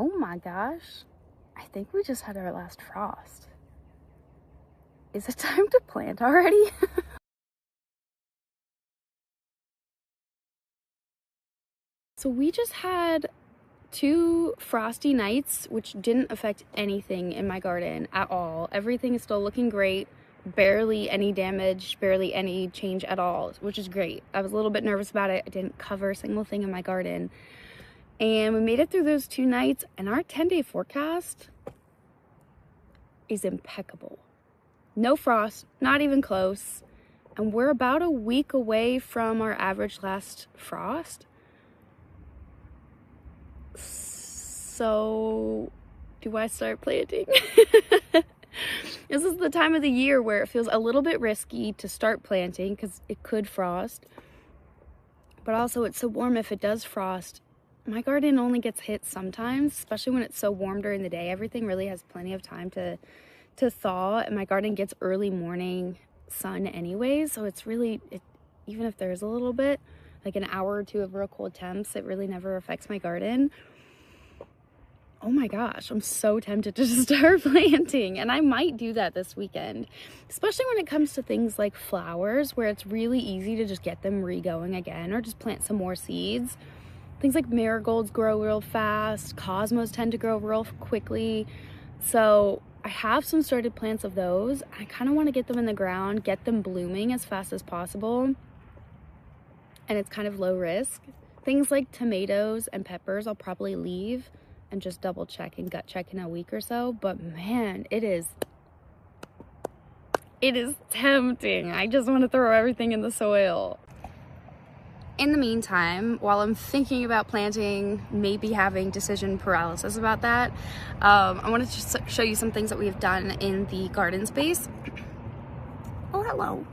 Oh my gosh, I think we just had our last frost. Is it time to plant already? So we just had 2 frosty nights, which didn't affect anything in my garden at all. Everything is still looking great. Barely any damage, barely any change at all, which is great. I was a little bit nervous about it. I didn't cover a single thing in my garden. And we made it through those 2 nights, and our 10-day forecast is impeccable. No frost, not even close. And we're about a week away from our average last frost. So, do I start planting? This is the time of the year where it feels a little bit risky to start planting because it could frost. But also it's so warm if it does frost. My garden only gets hit sometimes, especially when it's so warm during the day. Everything really has plenty of time to thaw, and my garden gets early morning sun anyway. So it's really, even if there's a little bit, like an hour or 2 of real cold temps, it really never affects my garden. Oh my gosh, I'm so tempted to just start planting, and I might do that this weekend, especially when it comes to things like flowers, where it's really easy to just get them re-going again or just plant some more seeds. Things like marigolds grow real fast, cosmos tend to grow real quickly, so I have some started plants of those. I kind of want to get them in the ground, get them blooming as fast as possible, and it's kind of low risk. Things like tomatoes and peppers I'll probably leave and just double check and gut check in a week or so. But man, it is tempting. I just want to throw everything in the soil. In the meantime, while I'm thinking about planting, maybe having decision paralysis about that, I wanted to just show you some things that we've done in the garden space. Oh, hello.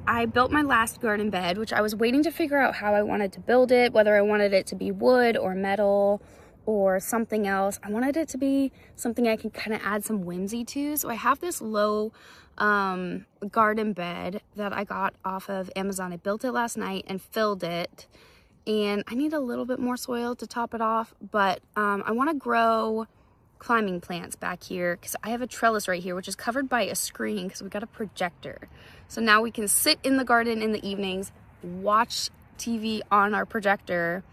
I built my last garden bed, which I was waiting to figure out how I wanted to build it, whether I wanted it to be wood or metal or something else. I wanted it to be something I can kind of add some whimsy to. So I have this low garden bed that I got off of Amazon. I built it last night and filled it, and I need a little bit more soil to top it off, but I want to grow climbing plants back here because I have a trellis right here which is covered by a screen because we got a projector. So now we can sit in the garden in the evenings, watch TV on our projector,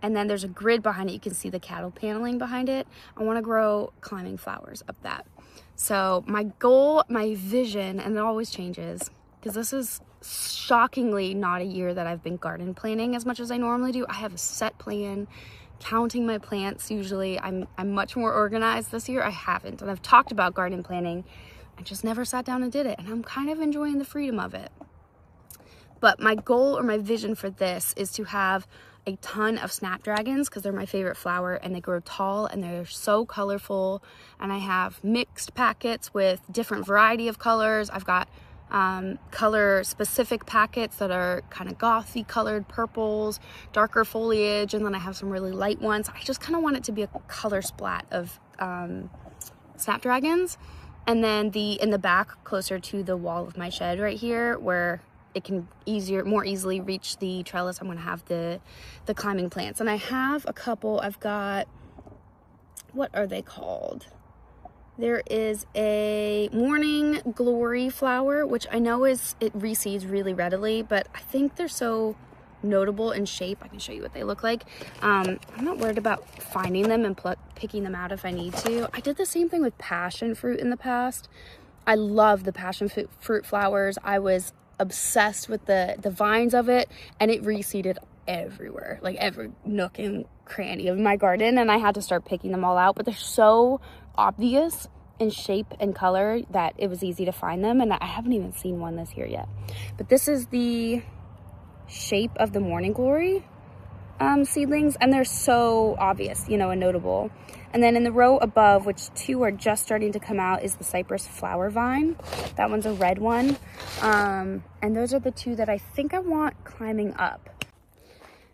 and then there's a grid behind it. You can see the cattle paneling behind it. I want to grow climbing flowers up that. So my goal, my vision, and it always changes because this is shockingly not a year that I've been garden planning as much as I normally do. I have a set plan, counting my plants. Usually I'm much more organized. This year I haven't, and I've talked about garden planning. I just never sat down and did it, and I'm kind of enjoying the freedom of it. But my goal or my vision for this is to have a ton of snapdragons because they're my favorite flower, and they grow tall and they're so colorful. And I have mixed packets with different variety of colors. I've got color specific packets that are kind of gothy colored purples, darker foliage, and then I have some really light ones. I just kind of want it to be a color splat of snapdragons. And then in the back, closer to the wall of my shed right here, where it can more easily reach the trellis, I'm going to have the climbing plants. And I have a couple. I've got, what are they called? There is a morning glory flower, which I know it reseeds really readily, but I think they're so notable in shape. I can show you what they look like. I'm not worried about finding them and picking them out if I need to. I did the same thing with passion fruit in the past. I love the passion fruit flowers. I was obsessed with the vines of it, and it reseeded everywhere, like every nook and cranny of my garden, and I had to start picking them all out. But they're so obvious in shape and color that it was easy to find them, and I haven't even seen one this year yet. But this is the shape of the morning glory seedlings, and they're so obvious, you know, and notable. And then in the row above, which 2 are just starting to come out, is the cypress flower vine. That one's a red one, and those are the 2 that I think I want climbing up.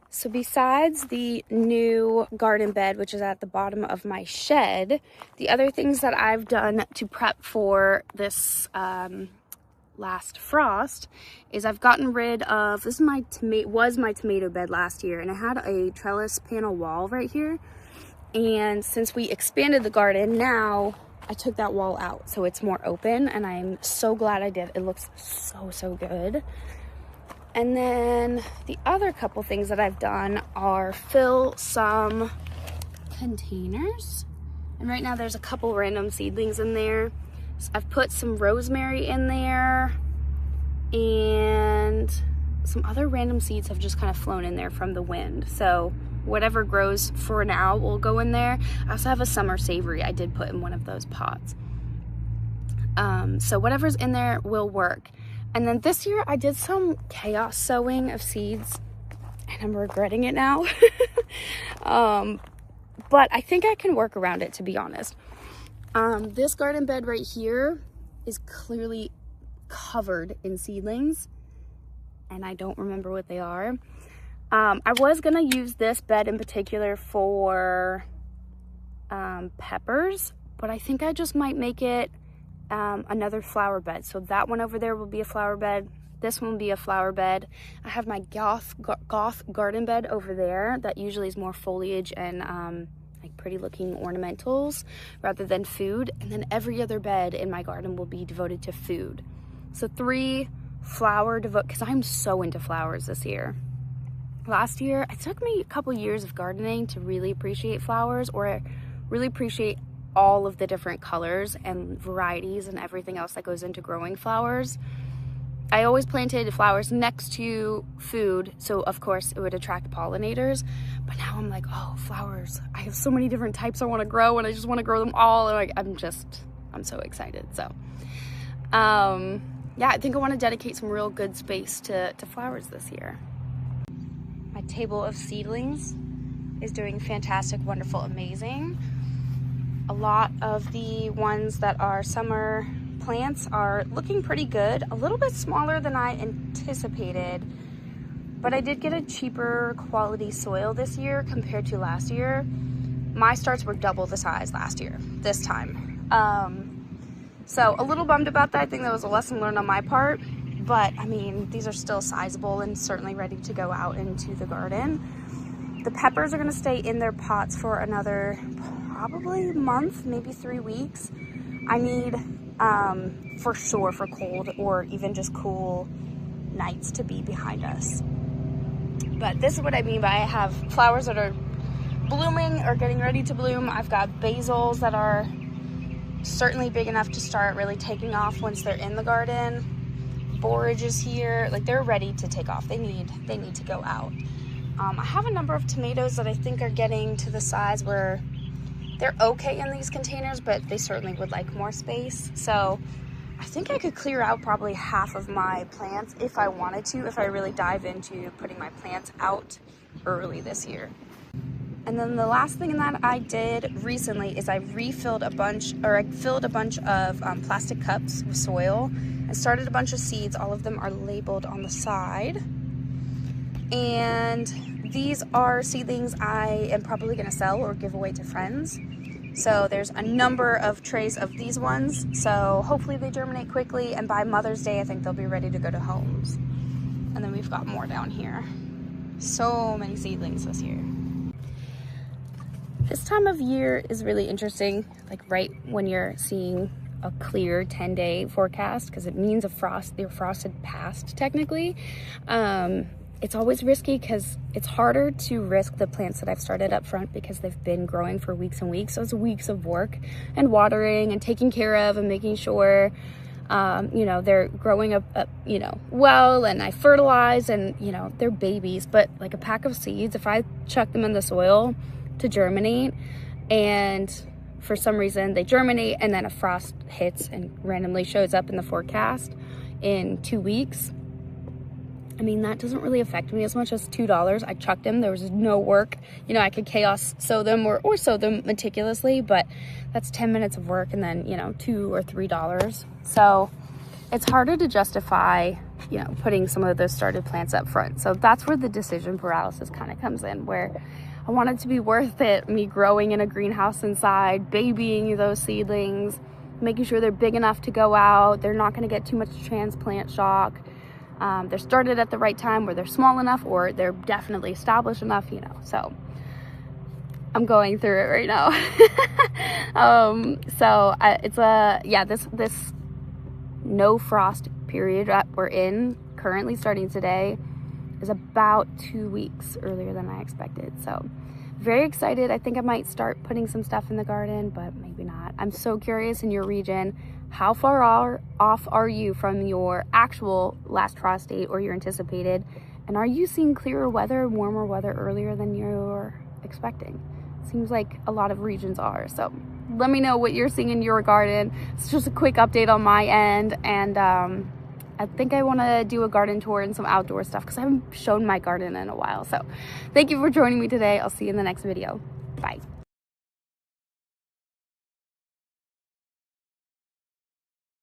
So besides the new garden bed, which is at the bottom of my shed, the other things that I've done to prep for this last frost is I've gotten rid of, this was my tomato bed last year, and I had a trellis panel wall right here, And since we expanded the garden, now I took that wall out, so it's more open, and I'm so glad I did. It looks so good. And then the other couple things that I've done are fill some containers. And right now there's a couple random seedlings in there. So I've put some rosemary in there, and some other random seeds have just kind of flown in there from the wind. So whatever grows for now will go in there. I also have a summer savory I did put in one of those pots. So whatever's in there will work. And then this year I did some chaos sowing of seeds, and I'm regretting it now. But I think I can work around it, to be honest. This garden bed right here is clearly covered in seedlings, and I don't remember what they are. I was gonna use this bed in particular for peppers, but I think I just might make it another flower bed. So that one over there will be a flower bed. This one will be a flower bed. I have my goth garden bed over there that usually is more foliage and like pretty looking ornamentals rather than food. And then every other bed in my garden will be devoted to food. So 3 flower because I'm so into flowers this year. Last year, it took me a couple years of gardening to really appreciate flowers, or really appreciate all of the different colors and varieties and everything else that goes into growing flowers. I always planted flowers next to food, so of course it would attract pollinators. But now I'm like, oh, flowers. I have so many different types I want to grow, and I just want to grow them all. And I'm so excited. So, yeah, I think I want to dedicate some real good space to flowers this year. My table of seedlings is doing fantastic, wonderful, amazing. A lot of the ones that are summer plants are looking pretty good. A little bit smaller than I anticipated, but I did get a cheaper quality soil this year compared to last year. My starts were double the size last year, this time. So a little bummed about that. I think that was a lesson learned on my part, but I mean, these are still sizable and certainly ready to go out into the garden. The peppers are gonna stay in their pots for another probably month, maybe 3 weeks. I need, for sure, for cold or even just cool nights to be behind us. But this is what I mean by I have flowers that are blooming or getting ready to bloom. I've got basils that are certainly big enough to start really taking off once they're in the garden. Borage is here, like they're ready to take off. They need to go out. I have a number of tomatoes that I think are getting to the size where they're okay in these containers, but they certainly would like more space. So I think I could clear out probably half of my plants if I wanted to, if I really dive into putting my plants out early this year. And then the last thing that I did recently is I filled a bunch of plastic cups with soil and started a bunch of seeds. All of them are labeled on the side. And these are seedlings I am probably gonna sell or give away to friends. So there's a number of trays of these ones. So hopefully they germinate quickly, and by Mother's Day, I think they'll be ready to go to homes. And then we've got more down here. So many seedlings this year. This time of year is really interesting, like right when you're seeing a clear 10-day forecast, because it means your frost had passed technically. It's always risky because it's harder to risk the plants that I've started up front because they've been growing for weeks and weeks. So it's weeks of work and watering and taking care of and making sure, they're growing up, well, and I fertilize and, they're babies. But like a pack of seeds, if I chuck them in the soil to germinate and for some reason they germinate and then a frost hits and randomly shows up in the forecast in 2 weeks, I mean, that doesn't really affect me as much as $2. I chucked them. There was no work. I could chaos sow them or sow them meticulously, but that's 10 minutes of work and then, $2 or $3. So it's harder to justify, putting some of those started plants up front. So that's where the decision paralysis kind of comes in, where I want it to be worth it, me growing in a greenhouse inside, babying those seedlings, making sure they're big enough to go out. They're not going to get too much transplant shock. They're started at the right time where they're small enough or they're definitely established enough, So I'm going through it right now. This no frost period that we're in currently starting today is about 2 weeks earlier than I expected. So very excited. I think I might start putting some stuff in the garden, but maybe not. I'm so curious in your region, how far off are you from your actual last frost date or your anticipated? And are you seeing clearer weather, warmer weather earlier than you're expecting? Seems like a lot of regions are. So let me know what you're seeing in your garden. It's just a quick update on my end. And I think I want to do a garden tour and some outdoor stuff because I haven't shown my garden in a while. So thank you for joining me today. I'll see you in the next video. Bye.